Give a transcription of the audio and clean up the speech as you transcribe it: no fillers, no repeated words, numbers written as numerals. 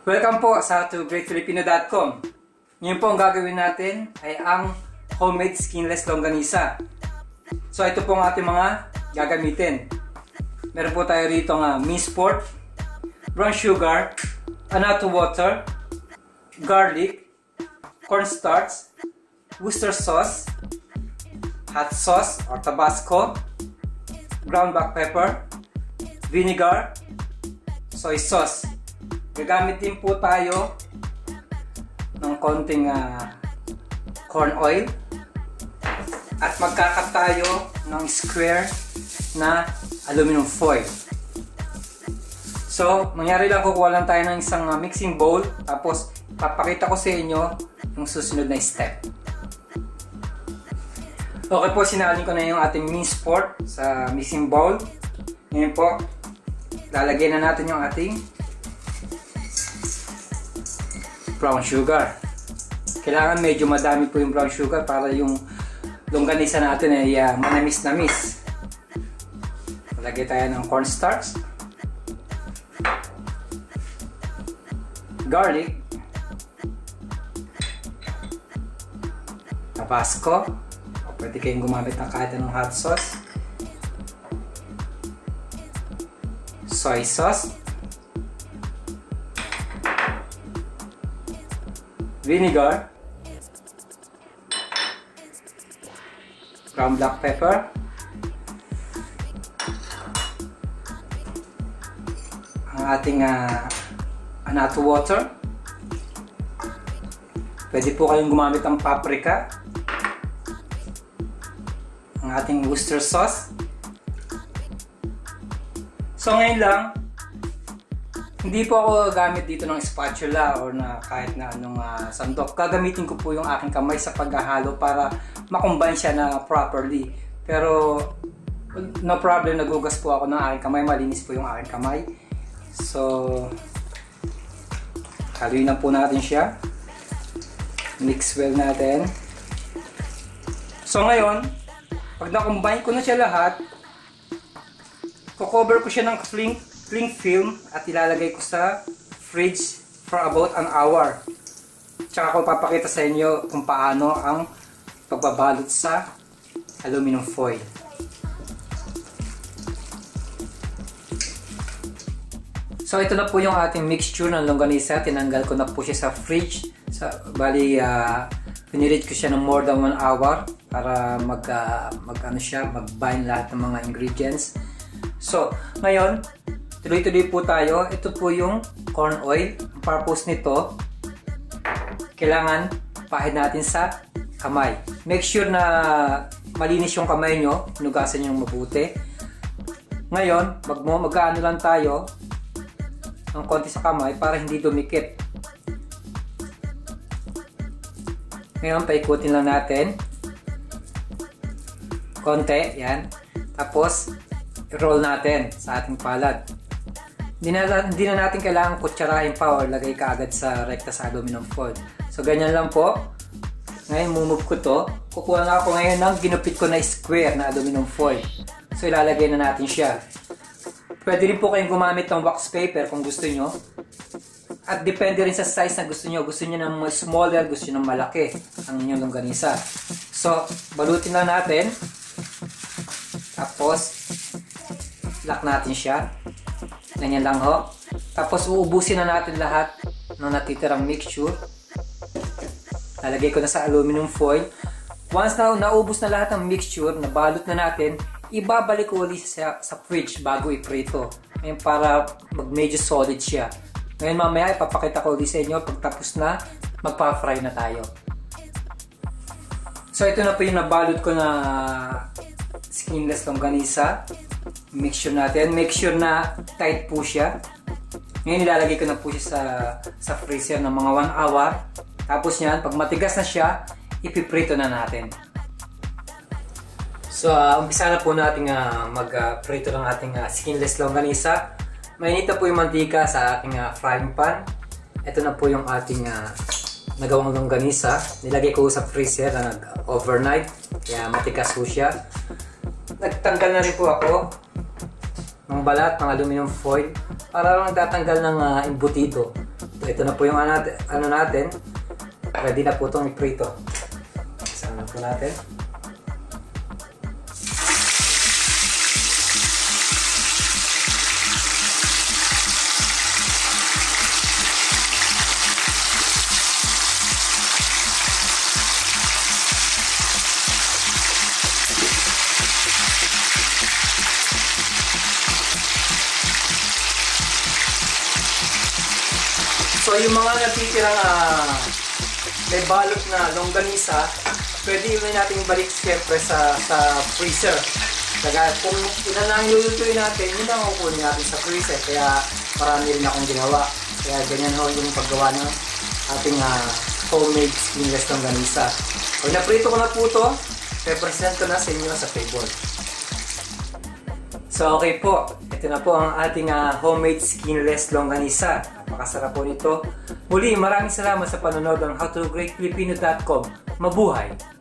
Welcome po sa greatfilipino.com. Ngayon po ang gagawin natin ay ang homemade skinless longganisa. So ito po ang ating mga gagamitin. Meron po tayo rito nga minced pork, brown sugar, annatto water, garlic, cornstarch, Worcester sauce, hot sauce or Tabasco, ground black pepper, vinegar, soy sauce. Gagamit din po tayo ng konting corn oil at magkakat tayo ng square na aluminum foil. So, mangyari lang, kukuha lang tayo ng isang mixing bowl, tapos papakita ko sa inyo yung susunod na step. Okay po, sinalin ko na yung ating minced pork sa mixing bowl. Ngayon po, lalagyan na natin yung ating brown sugar. Kailangan medyo madami po yung brown sugar para yung longganisa natin ay manamis-namis. Lagay tayo ng cornstarch, garlic, Tabasco, o pwede kayong gumamit ng kahit anong hot sauce, soy sauce, vinegar, ground black pepper, ang ating annatto water. Pwede po kayong gumamit ng paprika, ang ating Worcester sauce. So ngayon lang, hindi po ako gagamit dito ng spatula or na kahit na anong sandok. Gagamitin ko po yung aking kamay sa paghahalo para makombine siya na properly. Pero no problem, nagugas po ako ng aking kamay. Malinis po yung aking kamay. So haluin lang po natin siya. Mix well natin. So ngayon, pag na-combine ko na siya lahat, cover ko siya ng cling film at ilalagay ko sa fridge for about an hour. Tsaka ko papakita sa inyo kung paano ang pagbabalot sa aluminum foil. So ito na po yung ating mixture ng longganisa. Tinanggal ko na po siya sa fridge. Bali, pinirit ko siya ng more than 1 hour para mag-bind lahat ng mga ingredients. So, ngayon, tuloy-tuloy po tayo. Ito po yung corn oil. Ang purpose nito, kailangan pahid natin sa kamay. Make sure na malinis yung kamay nyo. Hinugasan nyo mabuti. Ngayon, mag-ano lang tayo ng konti sa kamay para hindi dumikit. Ngayon, paikutin lang natin. Konti, yan. Tapos, roll natin sa ating palad. Hindi na natin kailangan kutsarahin pa o lagay ka agad sa rekta sa aluminum foil. So, ganyan lang po. Ngayon, mumove ko to. Kukuha na ako ngayon ng ginupit ko na square na aluminum foil. So, ilalagay na natin siya. Pwede rin po kayong gumamit ng wax paper kung gusto nyo. At depende rin sa size na gusto nyo. Gusto nyo ng smaller, gusto nyo ng malaki ang inyong longganisa. So, balutin lang natin. Tapos, lock natin siya. Ganyan lang ho. Tapos uubusin na natin lahat ng natitirang mixture. Lalagay ko na sa aluminum foil. Once na naubos na lahat ng mixture, nabalot na natin, ibabalik ko ulit sa fridge bago iprito. Ngayon para medyo solid siya. Ngayon mamaya ipapakita ko ulit sa inyo pagtapos na magpa-fry na tayo. So ito na po yung nabalot ko na skinless longganisa. Mixture natin. Make sure na tight po siya. Ngayon ilalagay ko na po siya sa freezer ng mga 1 hour. Tapos yan, pag matigas na siya, ipiprito na natin. So umpisa na po natin mag-prito ng ating skinless longganisa. Mainit na po yung mantika sa ating frying pan. Ito na po yung ating nagawang longganisa. Nilagay ko sa freezer na overnight. Kaya matigas po siya. Nagtanggal na rin po ako ng balat ng aluminum foil para lang tatanggal ng embutido. Ito na po yung ano natin. Ready na po itong iprito. Isama na po natin. So yung mga natitirang may balot na longganisa, pwede yun natin balik siyempre sa freezer. Kaya kung ilan lang lulutuin natin, yun ang kukunin natin sa freezer. Kaya marami rin akong ginawa. Kaya ganyan ho yung paggawa ng ating homemade skinless longganisa. Pag naprito ko na po ito, represent ko na sa inyo sa table. So okay po, ito na po ang ating homemade skinless longganisa. Napakasarap po nito. Muli, maraming salamat sa panonood ng howtogreatfilipino.com. Mabuhay!